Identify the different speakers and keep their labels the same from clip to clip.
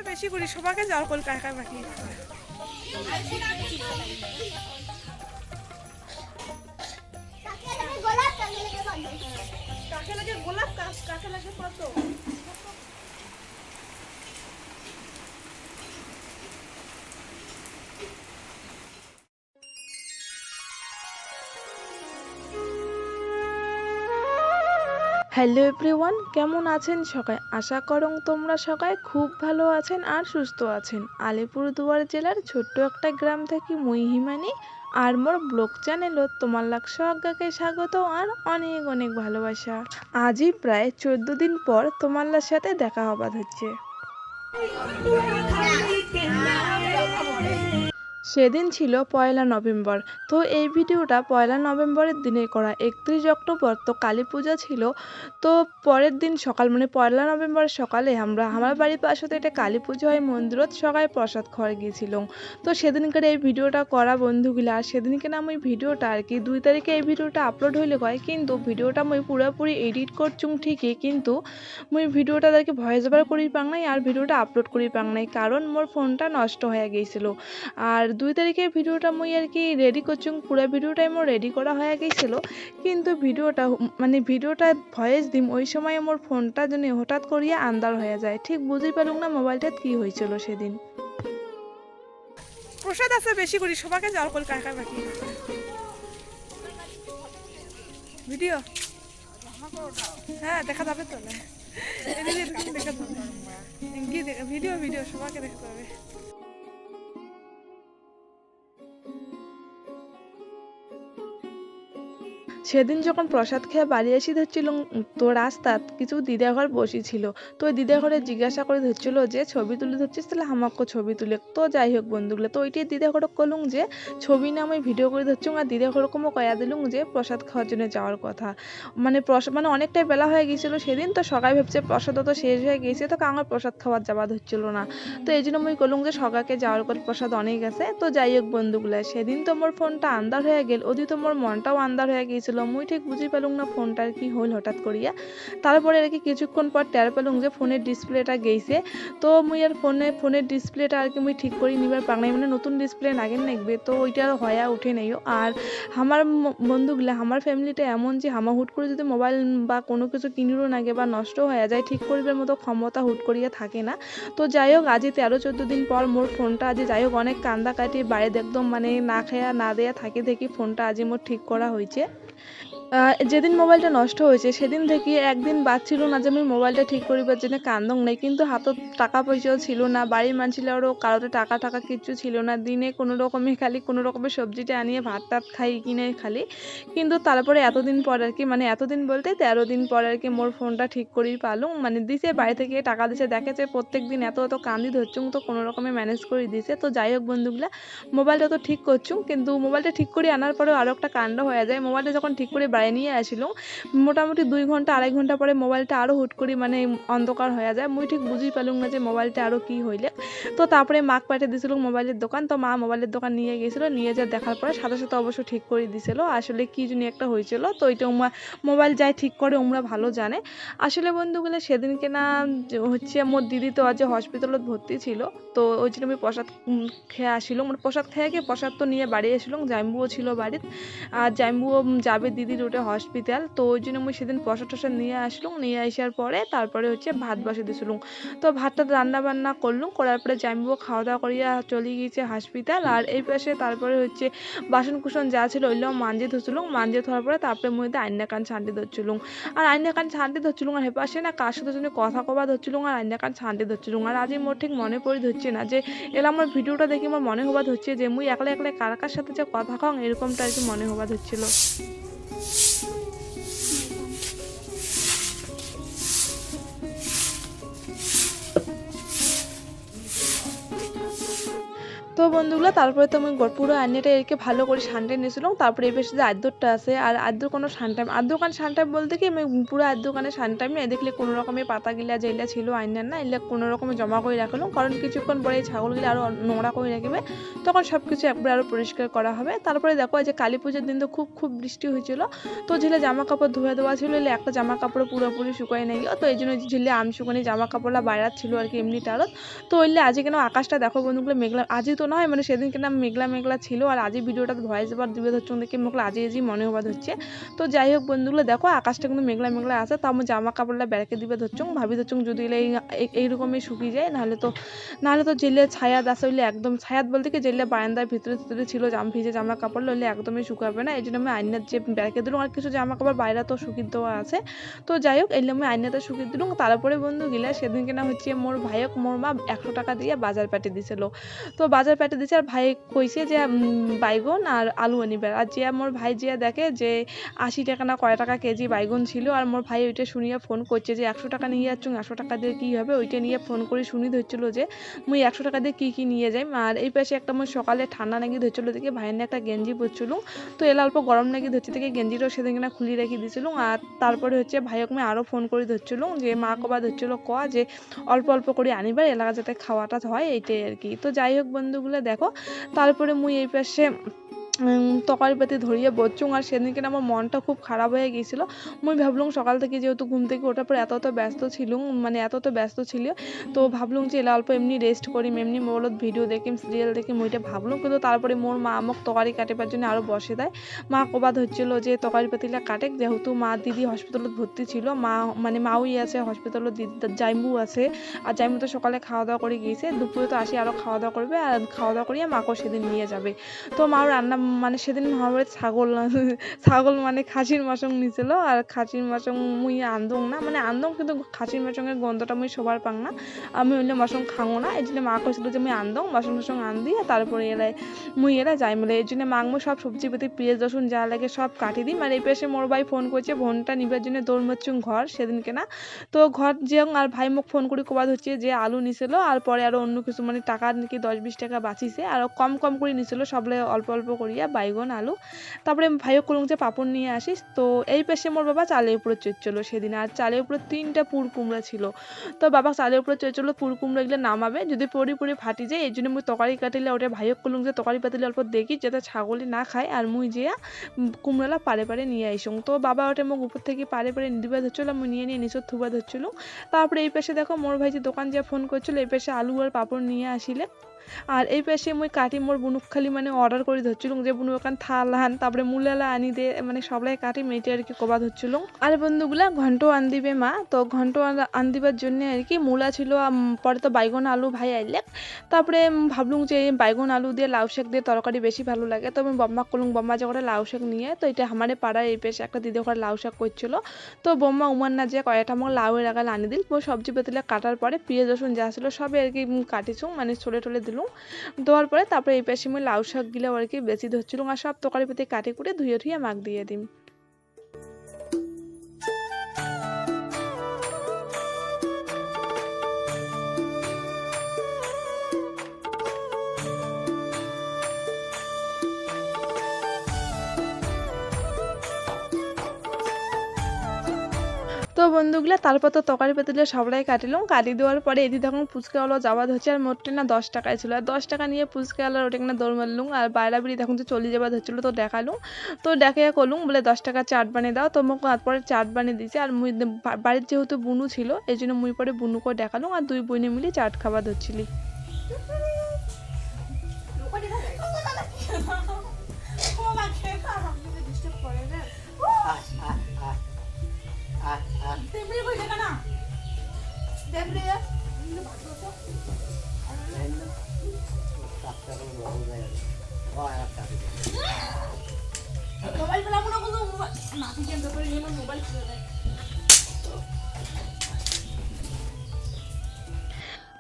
Speaker 1: বেশি করি সবাইকে যাওয়ার কল কাকা বাকি কাকে লাগে গোলাপ কাকে লাগে কত হ্যালো এভরিওয়ান, কেমন আছেন সবাই? আশা করং তোমরা সবাই খুব ভালো আছেন আর সুস্থ আছেন। আলিপুরদুয়ার জেলার ছোট্ট একটা গ্রাম থেকে মুই হিমানি আর মোর ব্লগ চ্যানেলত তোমার লাগ সজ্ঞাকে স্বাগত আর অনেক অনেক ভালোবাসা। আজই প্রায় 14 দিন পর তোমার সাথে দেখা হবার হচ্ছে। সেদিন ছিল 1 নভেম্বর। তো এই ভিডিওটা 1 নভেম্বরের দিনে করা। 31 অক্টোবর তো কালী পূজা ছিল। তো পরের দিন সকাল মানে 1 নভেম্বরের সকালে আমার বাড়ির পাশে তো এটা কালী পুজো হয় মন্দিরত সবাই প্রসাদ খাওয়া গিয়েছিলাম। তো সেদিনকার এই ভিডিওটা করা বন্ধুগুলা আর সেদিনকে না আমি ভিডিওটা আর কি 2 তারিখে এই ভিডিওটা আপলোড হইলে হয়, কিন্তু ভিডিওটা মই পুরোপুরি এডিট করছুম ঠিকই, কিন্তু মই ভিডিওটা তাকে ভয়েস ওভার করি পাং নাই আর ভিডিওটা আপলোড করি পাং নাই, কারণ মোর ফোনটা নষ্ট হয়ে গিয়েছিল। আর 2 তারিখের ভিডিওটা মুই আর কি রেডি করছুম, পুরো ভিডিওটাই মোর রেডি করা হয়ে গিয়েছিল, কিন্তু ভিডিওটা ভয়েস দিম ওই সময় মোর ফোনটা যেন হঠাৎ করিয়া আন্দার হয়ে যায়। ঠিক বুঝই পেলুম না মোবাইলটা কি হয়েছিল সেদিন। প্রসাদ আছে বেশি করি সবাইকে যাওয়ার কল কাকা বাকি ভিডিও হ্যাঁ দেখা যাবে তো না দেখা যাবে ভিডিও সবাইকে দেখতে হবে। সেদিন যখন প্রসাদ খেয়ে বাড়ি এসে ধরছিল তো রাস্তাত কিছু দিদাঘর বসেছিল। তো ওই দিদাঘরে জিজ্ঞাসা করে ধরছিল যে ছবি তুলে ধরছিস, তাহলে আমাকে ছবি তুলে। তো যাই হোক বন্ধুগুলো, তো ওইটাই দিদাঘর কলুম যে ছবি না আমি ভিডিও করে ধরছুম, আর দিদাঘরকমও কয়া দিলুম যে প্রসাদ খাওয়ার জন্য যাওয়ার কথা। মানে অনেকটাই বেলা হয়ে গিয়েছিল সেদিন। তো সবাই ভাবছে প্রসাদ তো শেষ হয়ে গিয়েছে, তো কাঙার প্রসাদ খাওয়ার যাওয়া ধরছিল না। তো এই জন্য আমি কলুম যে সকাকে যাওয়ার পর প্রসাদ অনেক আছে। তো যাই হোক বন্ধুগুলো, সেদিন তো মোর ফোনটা আন্দার হয়ে গেল, ওদি তো মোর মনটাও আন্দার হয়ে গিয়েছিল। মুই ঠিক বুঝি পেলুম না ফোনটার কি হইল হঠাৎ করিয়া। তারপরে আর কি কিছুক্ষণ পর টের পেলুম যে ফোনের ডিসপ্লেটা গেইছে। তো মুই আর ফোনের ডিসপ্লেটা আর কি মুই ঠিক করি নিবার পাং নাই, মানে নতুন ডিসপ্লে নাগেন লাগবে, তো ওইটা আর হয়া উঠে নেইও। আর আমার বন্ধুগুলা আমার ফ্যামিলিটা এমন যে আমার হুট করে যদি মোবাইল বা কোনো কিছু কিনিরও নাগে বা নষ্ট হয়ে যায়, ঠিক করিবার মতো ক্ষমতা হুট করিয়া থাকে না। তো যাই হোক আজই 13-14 দিন পর মোর ফোনটা আজ যাই হোক অনেক কান্দা কাটি বাইরে একদম মানে না খেয়া না দেয়া থাকে দেখি ফোনটা আজই মোর ঠিক করা হয়েছে। যেদিন মোবাইলটা নষ্ট হয়েছে সেদিন থেকে একদিন বাদ ছিল না যে আমি মোবাইলটা ঠিক করিবার জন্য কান্দং নাই, কিন্তু হাতত টাকা পয়সাও ছিল না, বাড়ির মানুষেরও কারোতে টাকা কিচ্ছু ছিল না। দিনে কোনো রকমের সবজিটা আনিয়ে ভাত টাত খাই কিনে খালি। কিন্তু তারপরে এতদিন পর আর কি, মানে এতদিন বলতে 13 দিন পর আর কি মোর ফোনটা ঠিক করি পালুম, মানে দিছে বাড়ি থেকে টাকা দিছে, দেখেছে প্রত্যেক দিন এত কান্দি ধরছুম, তো কোনো রকমে ম্যানেজ করে দিছে। তো যাই হোক বন্ধুগুলা, মোবাইলটা তো ঠিক করছুম, কিন্তু মোবাইলটা ঠিক করে আনার পরেও আরও একটা কাণ্ড হয়ে যায়। মোবাইলটা যখন ঠিক করে বাড়ি নিয়ে আসিল মোটামুটি 2 ঘন্টা 2.5 ঘন্টা পরে মোবাইলটা আরও হুট করে মানে অন্ধকার হয়ে যায়। মুই ঠিক বুঝি পেলুম না যে মোবাইলটা আরও কি হইলে। তো তারপরে মাক পাঠিয়ে দিয়েছিল মোবাইলের দোকান। তো মা মোবাইলের দোকান নিয়ে গিয়েছিল, নিয়ে যা দেখার পরে সাথে সাথে অবশ্য ঠিক করে দিছিল। আসলে কি জানি একটা হয়েছিল, তো এটা মোবাইল যাই ঠিক করে ওমরা ভালো জানে। আসলে বন্ধুগুলো সেদিনকে না হচ্ছে মোর দিদি তো আজ হসপিটালত ভর্তি ছিল। তো ওই জন্য আমি প্রসাদ খেয়ে আসিলাম, মানে প্রসাদ খেয়ে গিয়ে প্রসাদ তো নিয়ে বাড়ি এসিলাম, জাম্বুও ছিল বাড়িতে। আর জাম্বুও যাবে দিদির ওটা হসপিটাল, তো ওই জন্য আমি সেদিন প্রসাদ টসাদ নিয়ে আসলাম। নিয়ে আসার পরে তারপরে হচ্ছে ভাত বসে দিয়েছিলাম। তো ভাতটা রান্না বান্না করলাম, করার পরে জাম্বুও খাওয়া দাওয়া করিয়া চলে গিয়েছে হসপিটাল। আর এই পাশে তারপরে হচ্ছে বাসন কুসন যা ছিল ওইগুলো মাঞ্জে ধরছিলাম, মাঞ্জে ধরার পরে তারপরে মধ্যে আইনা কান ছাঁটি ধরছিলাম। আর আইনা কান ছাঁটি ধরছিলাম, আর হেপাশে না কার সাথে জন্য কথা কবা ধরছিলাম, আর আইনা কান ছাঁটি ধরছিলাম। আর আজই মোর ঠিক মনে পড়ে ধরছে না যে এলা আমার ভিডিওটা দেখে আমার মনে হবা হচ্ছে যে মুই একলা একলা কার সাথে যে কথা কং এরকমটা আর কি মনে হবা হচ্ছিল। তো তো বন্ধুগুলো তারপরে তো আমি পুরো আন্নিটা এরকে ভালো করে সানটাই নিয়েছিলাম। তারপরে এই পাশে যে আদ্যরটা আছে আর আদ্যর কোনো সানটাইম আদ্যকান সানটাইম বলতে কি আমি পুরো আদ্যকানে সানটাইম দেখলে কোনো রকমের পাতাগিলা যেগুলা ছিল আইনার না এগুলা কোনো রকমের জমা করে রাখলাম, কারণ কিছুক্ষণ পরে এই ছাগলগুলো আরও নোংরা করে রাখবে, তখন সব কিছু একবার আরও পরিষ্কার করা হবে। তারপরে দেখো যে কালী পুজোর দিন তো খুব বৃষ্টি হয়েছিল, তো ঝিলে জামা কাপড় ধুয়ে দেওয়া ছিল, একটা জামা কাপড় পুরোপুরি শুকায় নেই, তো এই জন্য ঝিলে আম শুকানি জামা কাপড়লা বাইরাত ছিল আর কি এমনি টারত। তো ওইলে আজকে কেন আকাশটা দেখো বন্ধুগুলো মেঘলা, আজই তো নয় মানে সেদিন কেন মেঘলা ছিল, আর আজই ভিডিওটা ভয়েস ওভার দিবে হচ্ছে দেখে মোকলা আজই মনে হবার হচ্ছে। তো যাই হোক বন্ধুগুলো দেখো আকাশটা কিন্তু মেঘলা আছে, তো আমি জামা কাপড়টা বেড়াকে দিবে ধরছুম, ভাবি ধরছুম যদি এইরকমই শুকিয়ে যায়, নাহলে তো জেলে ছায়াত আছে হইলে একদম ছায়াত বলতে কি জেলে বারান্দার ভিতরে ছিল ভিজে জামা কাপড় হইলে একদমই শুকাবে না, এই জন্য আমি আইনার যে বেড়াকে দিলাম, আর কিছু জামা কাপড় বাইরে তো শুকিয়ে দেওয়া আছে। তো যাই হোক এলে আমি আইনাতে শুকিয়ে দিলাম। তারপরে বন্ধু গিলা সেদিন কেনা হচ্ছে মোর ভাইক মোর মা 100 টাকা দিয়ে বাজার পেটে দিছিল, তো বাজার পেটে দিছে আর ভাই কইছে যে বাইগন আর আলু আনিবে, আর যে মোর ভাই যে দেখে যে 80 টাকা না কয় টাকা কেজি বাইগন ছিল, আর মোর ভাই ওইটা শুনিয়ে ফোন করছে যে 100 টাকা নিয়ে যাচ্ছ, 100 টাকা দিয়ে কি হবে, ওইটা নিয়ে ফোন করে শুনি ধরছিল যে মুই 100 টাকা দিয়ে কি নিয়ে যাই। আর এই পাশে একটা মোর সকালে ঠান্ডা নাকি ধরছিল দেখে ভাইয়ের একটা গেঞ্জি পরছিল, তো এলা অল্প গরম নাকি ধরছে থেকে গেঞ্জিটাও সেদিন কিনা খুলি রেখে দিয়েছিল। আর তারপরে হচ্ছে ভাইয়ক আমি আরও ফোন করে ধরছিল যে মা কবা ধরছিল যে অল্প করে আনিবার এলাকা যাতে খাওয়াটা হয় এইটাই আর কি। তো যাই হোক বন্ধুগুলো দেখো তারপরে মুই এই পাশে তরকারি পাতি ধরিয়ে বসছুং, আর সেদিনকে আমার মনটা খুব খারাপ হয়ে গিয়েছিল। মুই ভাবলুম সকাল থেকে যেহেতু ঘুম থেকে ওঠার পর এত ব্যস্ত ছিলুম, মানে এত ব্যস্ত ছিল, তো ভাবলুম যে এলা অল্প এমনি রেস্ট করি, এমনি মোবাইলত ভিডিও দেখিম সিরিয়াল দেখি মুইটা ভাবলুম, কিন্তু তারপরে মোর মা আমাক তরকারি কাটিবার জন্য আরও বসে দেয়। মা কবাদ হচ্ছিল যে তরকারি পাতিলা কাটে, যেহেতু মা দিদি হসপিটালত ভর্তি ছিল, মাউই আছে হসপিটালত, জাইমু আছে, আর জাইমু তো সকালে খাওয়া দাওয়া করে গিয়েছে, দুপুরে তো আসি আরও খাওয়া দাওয়া করবে, আর খাওয়া দাওয়া করিয়ে মাকেও সেদিন নিয়ে যাবে। তো মাও রান্না মানে সেদিন আমার বাড়িতে ছাগল মানে খাসির মাংস নিছিল, আর খাসির মাংস মুই আনদং না, মানে আনদং কিন্তু খাসির মাংসের গন্ধটা মুই সবার পাং না, আমি হইলে মাংস খাঙো না, এই জন্য মা কইছিল যে মুই আনদং মাংস আন দিয়ে তারপরে মুই যাই বলে, এই জন্য মাংমো সব সবজি পাতি পেঁয়াজ রসুন যা লাগে সব কাটি দিই। মানে এই পাশে মোর ভাই ফোন করছে বোনটা নিবার জন্য দৌড় মারছুম ঘর সেদিনকে না, তো ঘর যে আর ভাই মুখ ফোন করে কবাদ হচ্ছে যে আলু নিছিল, আর পরে আরো অন্য কিছু মানে টাকা নাকি 10-20 টাকা বাঁচিছে, আর কম করে নিছিল সবলে অল্প করিয়া বাইগন আলু। তারপরে ভাইও কলুম যে পাপড় নিয়ে আসিস। তো এই পাশে মোর বাবা চালের উপরে চড়ছিল সেদিন, আর চালের উপরে 3টা পুর কুমড়া ছিল, তো বাবা চালের উপরে চড়ছিল পুর কুমড়া এগুলো নামাবে যদি পরি ফাটি যায়, এই জন্য মুই তরকারি কাটিলে ওটা ভাইও কলুম যে তরকারি পাতিলে অল্প দেখি যাতে ছাগলে না খায়, আর মুই যে কুমড়ালা পারে নিয়ে আইসুম। তো বাবা ওটা মুখ উপর থেকে পারে দিবা ধরছিল, মুই নিয়ে নিচে থুবা ধরছিল। তারপরে এই পাশে দেখো মোর ভাই যে দোকান যে ফোন করছিল, এই পাশে আলু আর পাপড় নিয়ে আসিলে, আর এই পাশে মুই কাটি মোর বুনুক খালি মানে অর্ডার করে ধরছিল যে বুনু ওখান থাল হান, তারপরে মুলালা আনি দে, মানে সবলাই কাটি মেয়েটা আর কি কবা ধরছিল। আর বন্ধুগুলা ঘন্ট আন দিবে মা, তো ঘন্ট আন দিবার জন্য আর কি মূলা ছিল, পরে তো বাইগন আলু ভাই আইলে, তারপরে ভাবলুম যে বাইগন আলু দিয়ে লাউ শাক দিয়ে তরকারি বেশি ভালো লাগে, তো আমি বম্মা করলুম, বম্মা যে করে লাউ শাক নিয়ে, তো এটা আমাদের পাড়ার এই পাশে একটা দিদি করে লাউ শাক করছিল, তো বম্মা উমার না যে কয়টা আমার লাউয়ের আগাল আনি দিল, সবজি পাতিলে কাটার পরে পেঁয়াজ রসুন যা ছিল সবে আর কি কাটিছুম, মানে ছোলে দিলুম, দেওয়ার পরে তারপরে এই পাশে মুই লাউ শাক গিলা আর কি বেশি ধরছিলাম, আর সব তরকারি পাতি কাটি কুটে ধুয়ে মাখ দিয়ে দিম। তো বন্ধুগুলা তারপর তো তরকারি পাতিলে সবলাই কাটিলাম, কাটি দেওয়ার পরে এদি তখন ফুচকাওয়ালা যাওয়া হচ্ছে, আর মোটে না 10 টাকায় ছিল, আর 10 টাকা নিয়ে ফুচকাওয়ালার ওটা না দৌড় মারলুম, আর বাইরে তখন তো চলে যাওয়া হচ্ছিল, তো দেখালুম, তো দেখে করলুম বলে 10 টাকা চাট বানিয়ে দাও, তো মোক তারপরে চাট বানিয়ে দিয়েছে, আর মুই বাড়ির যেহেতু বুনু ছিল এই জন্য মুই পরে বুনুকে দেখালুম, আর দুই বোনে মিলে চাট খাওয়া ধরছিলি।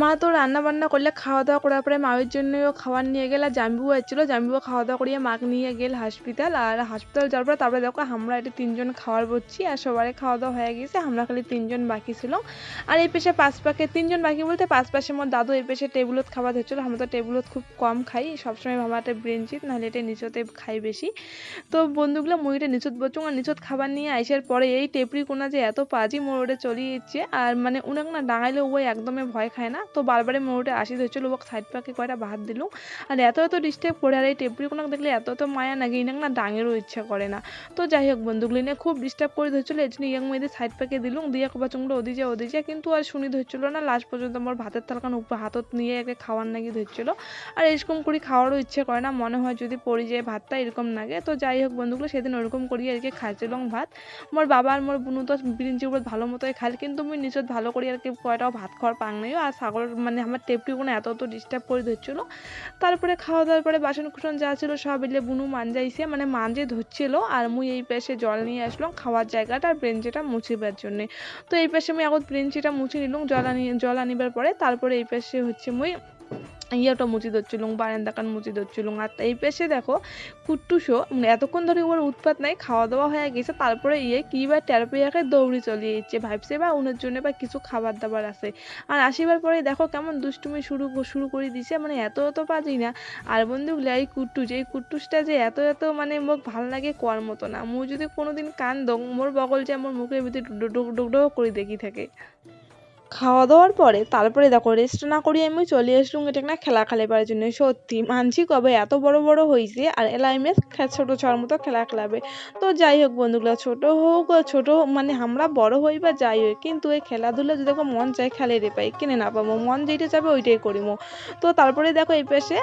Speaker 1: মা তো রান্না বান্না করলে খাওয়া দাওয়া করার পরে মায়ের জন্যও খাবার নিয়ে গেল, আর জাম্বিও আসছিল, জাম্বিও খাওয়া দাওয়া করিয়ে মাকে নিয়ে গেল হসপিটাল। আর হসপিটাল যাওয়ার পরে তারপরে দেখো আমরা এটা 3জন খাওয়ার বসছি, আর সবারই খাওয়া দাওয়া হয়ে গেছে, আমরা খালি 3জন বাকি ছিল। আর এই পেশে 5 পাকে 3জন বাকি বলতে 5 পাশে মোর দাদু এই পেশে টেবিলত খাবার ধরছিল। আমরা তো টেবিলত খুব কম খাই, সবসময় ভাবাতে ব্রেঞ্চিত নাহলে এটা নিচতে খাই বেশি। তো বন্ধুগুলো মুই এটা নিচত বসুন, আর নিচত খাবার নিয়ে আইসার পরে এই টেপরি কোনা যে এত পাজি মোড়ে চলিয়ে যাচ্ছে, আর মানে উনাক না ডাঙাইলে ও একদমই ভয় খায় না। তো বারবারে মোড়ে আসি ধরছিল, ও সাইড পাকে কয়টা ভাত দিলুম, আর এত ডিস্টার্ব করে। আর এই টেপরি কোনাক দেখলে এত মায়া নাকি ইনাক না ডাঙেরও ইচ্ছা করে না। তো যাই হোক বন্ধুগুলি নিয়ে খুব ডিস্টার্ব করে ধরছিল, এই জন্য ইয়াং মেয়েদের সাইড পাকে দিলুম, দিয়ে কবা চুংলো ওদি যা, কিন্তু আর শুনি ধরছিল না। লাস্ট পর্যন্ত আমার ভাতের থালখান উপর হাতত নিয়ে একে খাওয়ার নাকি ধরছিল, আর এরকম করে খাওয়ারও ইচ্ছে করে না, মনে হয় যদি পড়ে যায় ভাতটা এরকম লাগে। তো যাই হোক বন্ধুগুলো সেদিন ওরকম করিয়ে আর কি খাইছিলাম ভাত। মোর বাবা আর মোর বুনু তো বিরিঞ্চির উপর ভালো মতোই খাইল, কিন্তু মুই নিচত ভালো করি আর কি কয়টাও ভাত খাওয়ার পাং নাই। আর ছাগল মানে আমার টেপটি কোনো এত ডিস্টার্ব করে ধরছিল। তারপরে খাওয়া দাওয়ার পরে বাসন কুসন যা ছিল সব এলে বুনু মানজাইছে, মানে মানজে ধরছিল, আর মুই এই পাশে জল নিয়ে আসলাম খাওয়ার জায়গাটা আর ব্রেঞ্চিটা মুছিবার জন্য। তো এই পাশে আমি এখন ব্রেঞ্চিটা মুছে নিলাম জল আনিবার পরে, তারপরে এই পাশে হচ্ছে মুই ইয়েটা মুচি ধরছিলুম, বারান্দাকান মুচি ধরছিলুম। আর এই পাশে দেখো কুট্টুসও মানে এতক্ষণ ধরে ওর উৎপাত নাই, খাওয়া দাওয়া হয়ে গেছে, তারপরে কি বা টের পেয়ে দৌড়ি চলিয়ে যাচ্ছে, ভাবছে বা উনার জন্য বা কিছু খাবার দাবার আছে। আর আসিবার পরে দেখো কেমন দুষ্টুমি শুরু করে দিছে, মানে এত পাজি না। আর বন্ধুগুলো এই কুট্টুসটা যে এত মানে মোক ভাল লাগে কোয়ার মতো না। মুই যদি কোনোদিন কান দং মোর বগল যে মোর মুখের ভিতরে ডুক করে দেখি থাকে। খাওয়া দাওয়ার পরে তারপরে দেখো রেস্ট না করি আমি চলে আসলাম এটা না খেলা খেলাবার জন্য। সত্যি মানছি কবে এত বড় হয়েছে, আর এলাইমে ছোট ছোয়ার মতো খেলা খেলাবে। তো যাই হোক বন্ধুগুলো, ছোট হোক ছোট মানে আমরা বড় হই বা যাই হোক, কিন্তু এই খেলাধুলা যদি দেখো মন চাই খেলে রে পাই, কিনে না পাবো, মন যেটা যাবে ওইটাই করিমো। তো তারপরে দেখো এই পাশে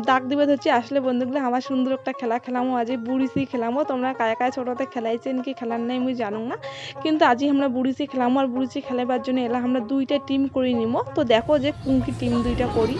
Speaker 1: ডাক দিবে হচ্ছে আসলে বন্ধুগুলো আমার সুন্দর একটা খেলা খেলামো, আজ বুড়িসি খেলামো। তোমরা কায় ছোটতে খেলাইছেন কি খেলার নাই মুই জানো না, কিন্তু আজই আমরা বুড়িসি খেলামো। আর বুড়িসি খেলাবার জন্য এলা আমরা দুইটা টিম করে নিব। তো দেখো যে কোন কি টিম দুইটা করি।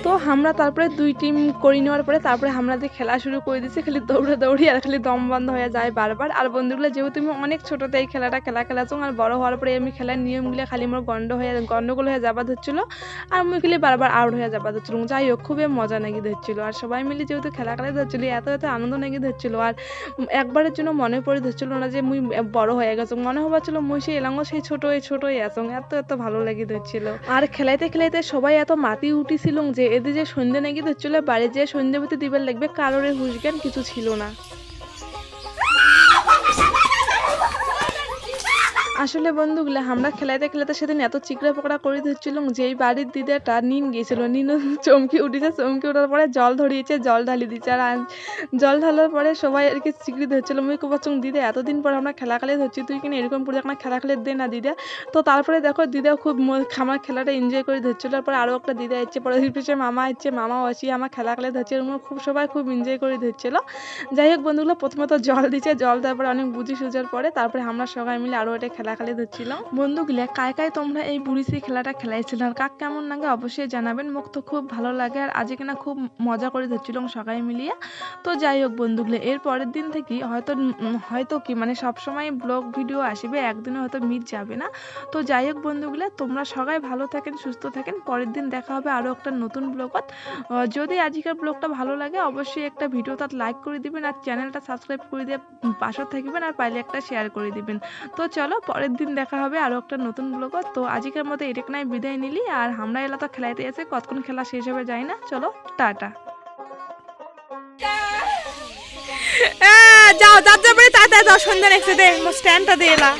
Speaker 1: তো আমরা তারপরে 2 টিম করে নেওয়ার পরে তারপরে আমরা যে খেলা শুরু করে দিয়েছি, খালি দৌড়ি আর খালি দম বন্ধ হয়ে যায় বারবার। আর বন্ধুগুলো যেহেতু আমি অনেক ছোটতে এই খেলাটা খেলাছো, আর বড় হওয়ার পরে আমি খেলার নিয়মগুলো খালি আমার গন্ডগোল হয়ে যাবা ধরছিল, আর আমি খালি বারবার আউট হয়ে যাবা ধরছিল। যাই হোক খুবই মজা নাকি ধরছিল, আর সবাই মিলে যেহেতু খেলা ধরছিল এত আনন্দ নাকি ধরছিল। আর একবারের জন্য মনে পড়ে ধরছিল না যে মুই বড় হয়ে গেছো, মনে হচ্ছিল মুই সেই এলাঙ্গো সেই ছোটই আছো, এত ভালো লাগে ধরছিল। আর খেলাইতে সবাই এত মাতি উঠিছিল যে এদের যে সন্ধ্যে নাকি ধরছিল, বাড়ি যে সন্ধ্যেবতী দিবার লাগবে কারোর হুঁশ জ্ঞান কিছু ছিল না। আসলে বন্ধুগুলো আমরা খেলাইতে সেদিন এত চিকরা পকড়া করে ধরছিলাম যে এই বাড়ির দিদাটা নিন গিয়েছিল, নিনও চমকি ওঠার পরে জল ধরিয়েছে, জল ঢালি দিচ্ছে। আর জল ঢালার পরে সবাই আর কি চিকরি ধরছিল, মুই কবাচং দিদা এতদিন পর আমরা খেলা ধরছি, তুই কিনা এরকম করে একটা খেলা দে না দিদা। তো তারপরে দেখো দিদা খুব আমার খেলাটা এনজয় করে ধরছিল। তারপরে আরও একটা দিদা ইচ্ছে পরে পিছিয়ে মামাও আসি আমার খেলা ধরছে, সবাই খুব এনজয় করে ধরছিল। যাই হোক বন্ধুগুলো প্রথমে তো জল দিচ্ছে, জল তারপরে অনেক বুঝি সুজার পরে তারপরে আমরা সবাই মিলে আরও এটা খেলা ধরছিলাম। বন্ধুগুলা কায় তোমরা এই বুড়িসি খেলাটা খেলাইছিল, আর কাক কেমন লাগে অবশ্যই জানাবেন। মুখ তো খুব ভালো লাগে, আর আজকে কিনা খুব মজা করে ধরছিলাম সবাই মিলিয়ে। তো যাই হোক বন্ধুগুলো এর পরের দিন থেকে হয়তো কি মানে সবসময় ব্লগ ভিডিও আসবে, একদিনে হয়তো মিট যাবে না। তো যাই হোক বন্ধুগুলো তোমরা সবাই ভালো থাকেন, সুস্থ থাকেন, পরের দিন দেখা হবে আরও একটা নতুন ব্লগত। যদি আজকের ব্লগটা ভালো লাগে অবশ্যই একটা ভিডিও তার লাইক করে দিবেন, আর চ্যানেলটা সাবস্ক্রাইব করে দিয়ে পাশে থাকবেন, আর পাইলে একটা শেয়ার করে দিবেন। তো চলো পরে পরের দিন দেখা হবে আরো একটা নতুন ব্লগ। তো আজকের মতো এটাকে নাই বিদায় নিলি, আর আমরা এলা তো খেলাইতে আছে, কতক্ষণ খেলা শেষ হবে যাই না। চলো টাটা।
Speaker 2: যাও যার যাবে তাড়াতাড়ি যাও, সন্ধ্যা নেক্সট দে স্ট্যান্ডটা দিয়ে এলা।